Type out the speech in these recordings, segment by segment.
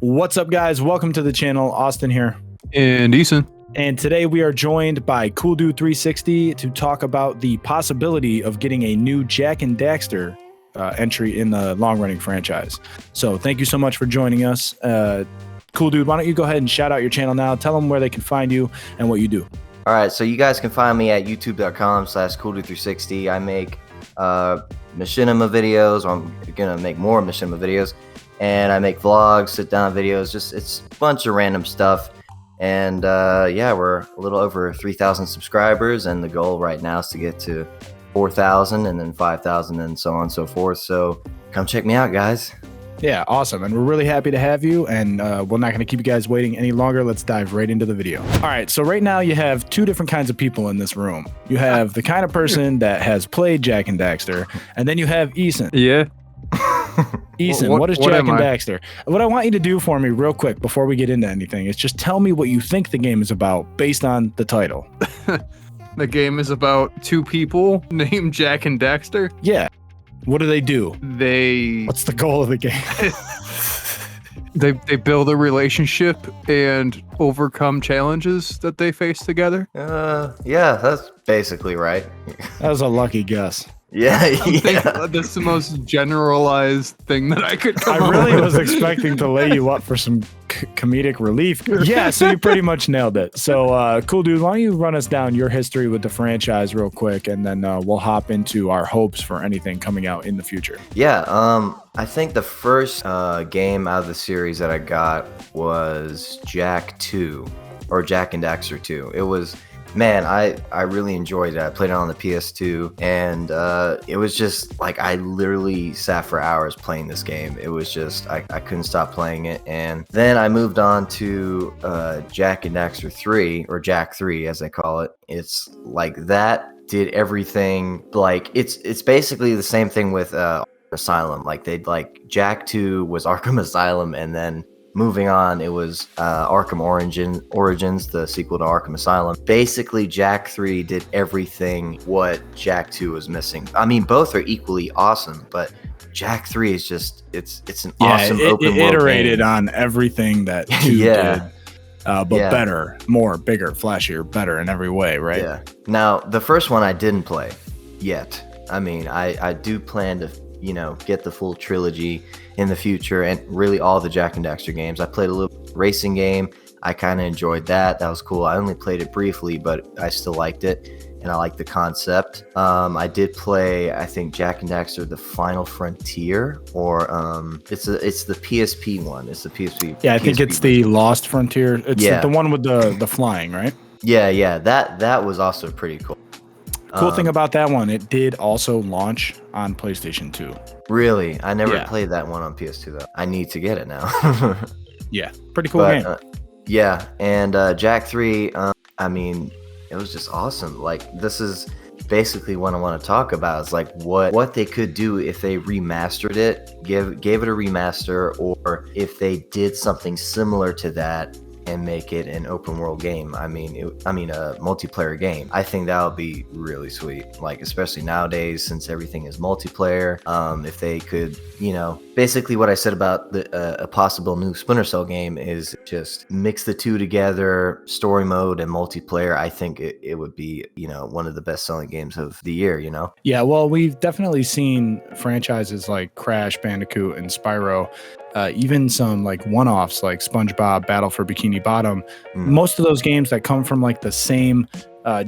What's up, guys? Welcome to the channel. Austin here. And Eason. And today we are joined by Cooldude360 to talk about the possibility of getting a new Jak and Daxter entry in the long-running franchise. So thank you so much for joining us. Cool Dude, why don't you go ahead and shout out your channel now? Tell them where they can find you and what you do. All right, so you guys can find me at youtube.com/Cooldude360. I make machinima videos. I'm gonna make more machinima videos, and I make vlogs, sit-down videos. It's a bunch of random stuff. And yeah, we're a little over 3,000 subscribers, and the goal right now is to get to 4,000 and then 5,000 and so on and so forth. So come check me out, guys. Yeah, awesome. And we're really happy to have you. And we're not going to keep you guys waiting any longer. Let's dive right into the video. All right. So right now you have two different kinds of people in this room. You have the kind of person that has played Jak and Daxter, and then you have Eason. Yeah. Eason, what is Jak and Daxter? What I want you to do for me real quick before we get into anything is just tell me what you think the game is about based on the title. The game is about two people named Jak and Daxter. Yeah. What do they do? What's the goal of the game? They build a relationship and overcome challenges that they face together. Yeah, that's basically right. That was a lucky guess. Yeah, That's the most generalized thing that I could come I really was expecting to lay you up for some comedic relief. Yeah, so you pretty much nailed it. So, Cool Dude, why don't you run us down your history with the franchise real quick, and then we'll hop into our hopes for anything coming out in the future. Yeah, I think the first game out of the series that I got was Jak 2, or Jak and Daxter 2. It was... Man, I really enjoyed it. I played it on the PS2, and it was just like I literally sat for hours playing this game. It was just I couldn't stop playing it. And then I moved on to Jak and Daxter 3, or Jak 3 as they call it. It's like that did everything. Like it's basically the same thing with Asylum. Like Jak 2 was Arkham Asylum, and then moving on, it was Arkham Origins, the sequel to Arkham Asylum. Basically, Jak 3 did everything what Jak 2 was missing. I mean, both are equally awesome, but Jak 3 is just, it's an awesome open world game. It iterated on everything that 2 did, but better, more, bigger, flashier, better in every way, right? Yeah. Now, the first one I didn't play yet. I mean, I do plan to, get the full trilogy in the future, and really all the Jak and Daxter games. I played a little racing game. I kind of enjoyed that. That was cool. I only played it briefly, but I still liked it, and I liked the concept. I did play, I think, Jak and Daxter: The Final Frontier, or it's the PSP one. It's the PSP. Yeah, I think it's the Lost Frontier. It's the one with the flying, right? Yeah. That was also pretty cool. Cool thing about that one, it did also launch on PlayStation 2. Really? I never played that one on PS2 though. I need to get it now. Yeah, pretty cool game. Yeah, and Jak 3, I mean, it was just awesome. Like, this is basically what I want to talk about, is like what they could do if they remastered it, gave it a remaster, or if they did something similar to that and make it an open world game. I mean, a multiplayer game. I think that would be really sweet. Like, especially nowadays, since everything is multiplayer. If they could, basically what I said about a possible new Splinter Cell game is just mix the two together, story mode and multiplayer. I think it would be, one of the best selling games of the year, Yeah, well, we've definitely seen franchises like Crash Bandicoot and Spyro, even some like one-offs like SpongeBob Battle for Bikini Bottom. Most of those games that come from like the same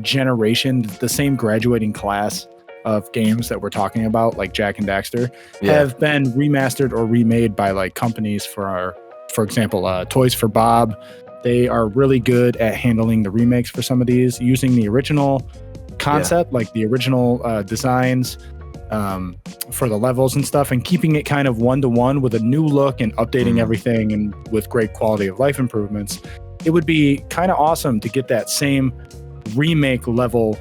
generation, the same graduating class of games that we're talking about, like Jak and Daxter, have been remastered or remade by like companies for example, Toys for Bob. They are really good at handling the remakes for some of these, using the original concept, like the original designs for the levels and stuff, and keeping it kind of one-to-one with a new look and updating everything, and with great quality of life improvements. It would be kind of awesome to get that same remake level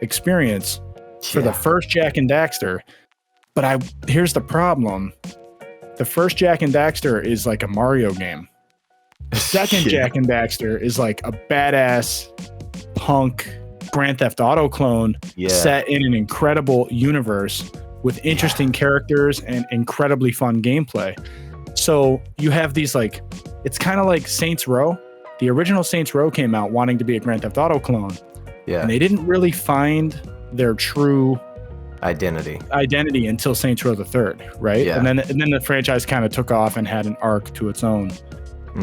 experience for the first Jak and Daxter. But here's the problem. The first Jak and Daxter is like a Mario game. The second Jak and Daxter is like a badass punk Grand Theft Auto clone set in an incredible universe with interesting characters and incredibly fun gameplay. So you have these like, it's kind of like Saints Row. The original Saints Row came out wanting to be a Grand Theft Auto clone. Yeah. And they didn't really find their true identity until Saints Row the Third, right? Yeah. And then the franchise kind of took off and had an arc to its own.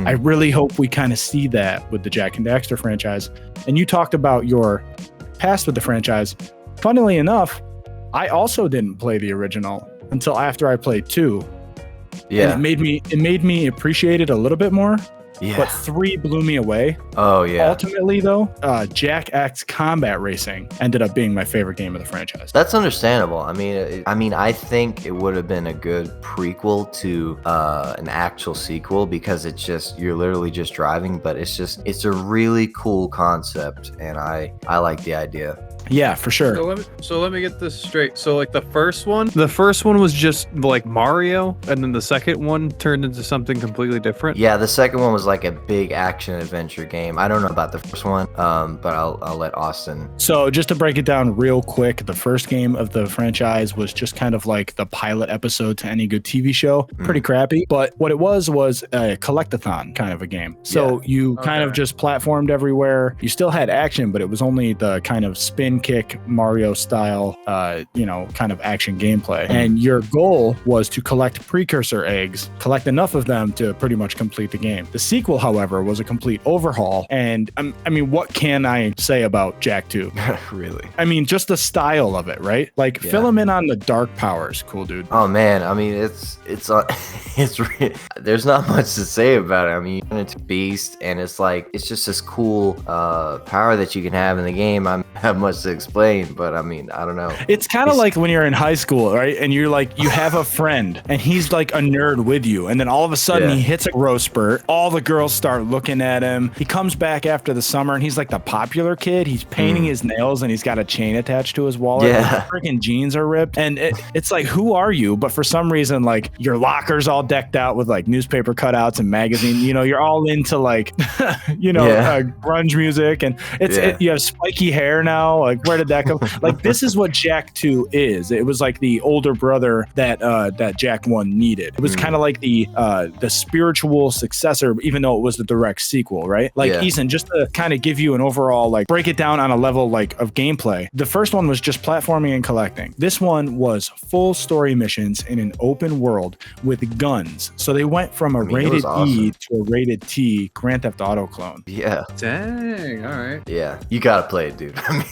I really hope we kind of see that with the Jak and Daxter franchise. And you talked about your past with the franchise. Funnily enough, I also didn't play the original until after I played 2. Yeah. And it made me appreciate it a little bit more. Yeah. But 3 blew me away. Oh yeah. Ultimately, though, Jak X Combat Racing ended up being my favorite game of the franchise. That's understandable. I mean, I think it would have been a good prequel to an actual sequel because it's just you're literally just driving, but it's a really cool concept, and I like the idea. Yeah, for sure. So let me get this straight. So like the first one was just like Mario, and then the second one turned into something completely different. Yeah, the second one was like a big action adventure game. I don't know about the first one, but I'll let Austin. So just to break it down real quick, the first game of the franchise was just kind of like the pilot episode to any good TV show. Pretty crappy, but what it was a collectathon kind of a game. So you kind of just platformed everywhere. You still had action, but it was only the kind of spin kick Mario style, kind of action gameplay. And your goal was to collect precursor eggs, collect enough of them to pretty much complete the game. The sequel, however, was a complete overhaul. And I mean, what can I say about Jak 2? Really? I mean, just the style of it, right? Like, fill him in on the dark powers, cool dude. Oh man, I mean, it's there's not much to say about it. I mean, it's a beast, and it's just this cool power that you can have in the game. I don't have much to explain, but I mean, I don't know. It's kind of like when you're in high school, right? And you're like, you have a friend, and he's like a nerd with you, and then all of a sudden he hits a growth spurt. All the girls start looking at him. He comes back after the summer, and he's like the popular kid. He's painting his nails, and he's got a chain attached to his wallet. Yeah. His freaking jeans are ripped, and it's like, who are you? But for some reason, like, your locker's all decked out with like newspaper cutouts and magazine. You know, you're all into like, grunge music, and you have spiky hair now. Like, where did that come? Like, this is what Jak 2 is. It was like the older brother that Jak 1 needed. It was kind of like the spiritual successor, even though it was the direct sequel, right? Like, Eason, just to kind of give you an overall, like, break it down on a level like of gameplay. The first one was just platforming and collecting. This one was full story missions in an open world with guns. So they went from a rated E to a rated T Grand Theft Auto clone. Yeah. Dang. All right. Yeah. You gotta play it, dude. I mean,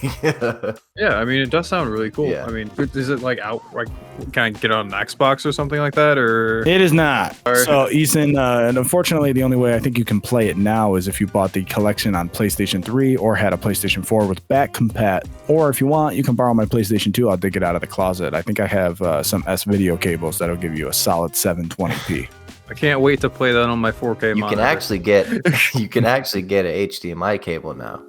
yeah. I mean, it does sound really cool. Yeah. I mean, is it like out? Like, can I get it on an Xbox or something like that? Or it is not. So, Eason, and unfortunately, the only way I think you can play it now is if you bought the collection on PlayStation 3 or had a PlayStation 4 with back compat. Or if you want, you can borrow my PlayStation 2. I'll dig it out of the closet. I think I have some S video cables that'll give you a solid 720p. I can't wait to play that on my 4K monitor. You can actually get an HDMI cable now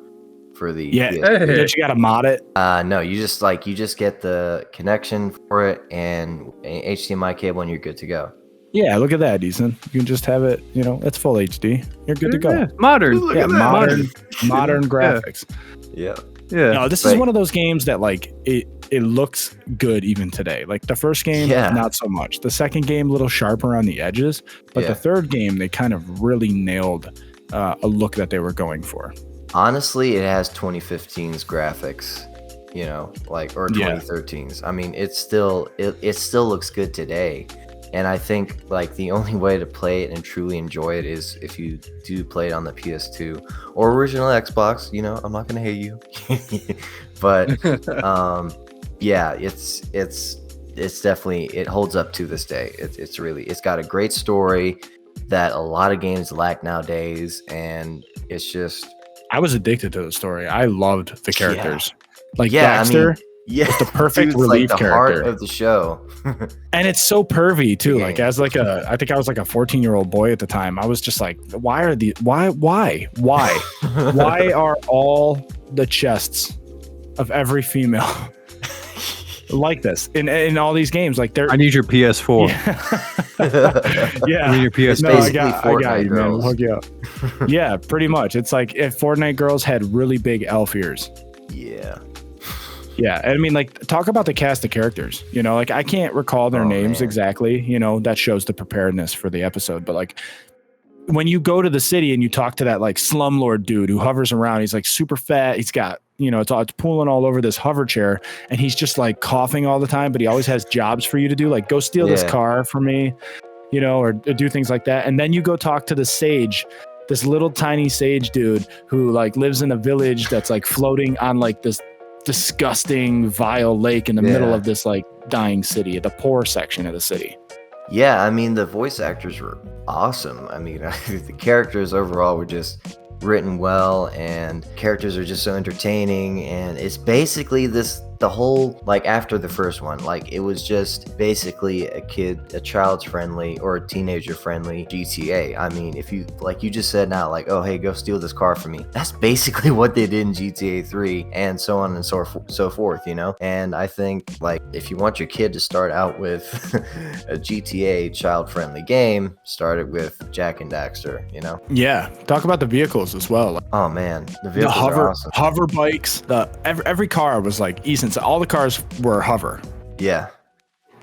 for the Don't you gotta mod it? No, you just get the connection for it and an HDMI cable, and you're good to go. Yeah, look at that, Eason. You can just have it, it's full HD. You're good to go. Yeah, modern. Yeah, modern graphics. Yeah. Yeah. No, this is one of those games that like it looks good even today. Like the first game, not so much. The second game, a little sharper on the edges, but the third game, they kind of really nailed a look that they were going for. Honestly, it has 2015's graphics, or 2013's. I mean, it still looks good today. And I think like the only way to play it and truly enjoy it is if you do play it on the PS2 or original Xbox. I'm not gonna hate you, but it's definitely, it holds up to this day. It's got a great story that a lot of games lack nowadays, and it's just, I was addicted to the story. I loved the characters. Like Daxter. It's the perfect relief like the character heart of the show. And it's so pervy too. Like as like I think I was like a 14-year-old boy at the time. I was just like, why are all the chests of every female like this in all these games? Like I need your PS4. Yeah. I need your PS4. No, I got you, man. We'll hook you up. Yeah, pretty much. It's like if Fortnite girls had really big elf ears. Yeah. Yeah, I mean, like, talk about the cast of characters. You know, like I can't recall their names exactly. You know, that shows the preparedness for the episode. But like, when you go to the city and you talk to that like slumlord dude who hovers around, he's like super fat. He's got, you know, it's pooling all over this hover chair, and he's just like coughing all the time. But he always has jobs for you to do, like go steal this car for me, you know, or do things like that. And then you go talk to the sage. This little tiny sage dude who like lives in a village that's like floating on like this disgusting vile lake in the middle of this like dying city, the poor section of the city. Yeah, I mean the voice actors were awesome. I mean the characters overall were just written well, and characters are just so entertaining, and it's basically the whole, like after the first one, like it was just basically a child's friendly or a teenager friendly GTA. I mean, if you, like you just said now, like, oh hey, go steal this car for me, that's basically what they did in GTA 3, and so on and so forth, you know. And I think like if you want your kid to start out with a GTA child friendly game, start it with Jak and Daxter, you know. Yeah, talk about the vehicles as well. Oh man, the vehicles are awesome. Hover bikes, every car was like Eason. So all the cars were hover. Yeah.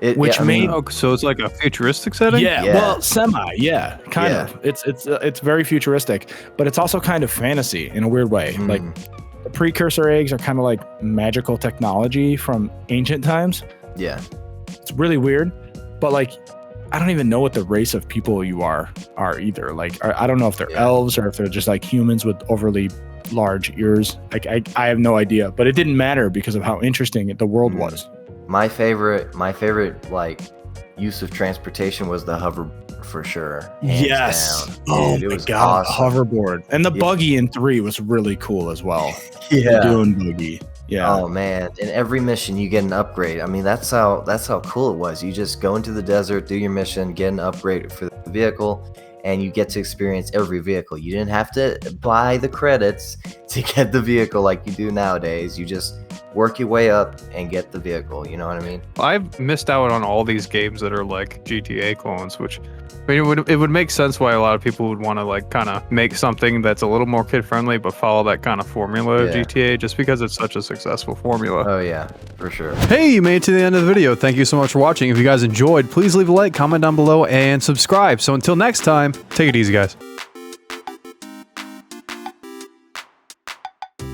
So it's like a futuristic setting? Yeah. Well, semi, kind of. It's very futuristic, but it's also kind of fantasy in a weird way. Like the precursor eggs are kind of like magical technology from ancient times. Yeah. It's really weird, but like I don't even know what the race of people you are either. Like I don't know if they're elves or if they're just like humans with overly large ears. Like I have no idea, but it didn't matter because of how interesting the world was. My favorite like use of transportation was the hover, for sure. Yes. Down. Oh Dude, my it was god, awesome. hoverboard. And the buggy in 3 was really cool as well. Yeah. The Dune buggy. Yeah. Oh man, in every mission you get an upgrade. I mean, that's how cool it was. You just go into the desert, do your mission, get an upgrade for the vehicle, and you get to experience every vehicle. You didn't have to buy the credits to get the vehicle like you do nowadays. You just work your way up and get the vehicle. You know what I mean? I've missed out on all these games that are like GTA clones, which I mean, it would make sense why a lot of people would want to like kind of make something that's a little more kid friendly, but follow that kind of formula of GTA, just because it's such a successful formula. Oh yeah, for sure. Hey, you made it to the end of the video. Thank you so much for watching. If you guys enjoyed, please leave a like, comment down below, and subscribe. So until next time, take it easy, guys.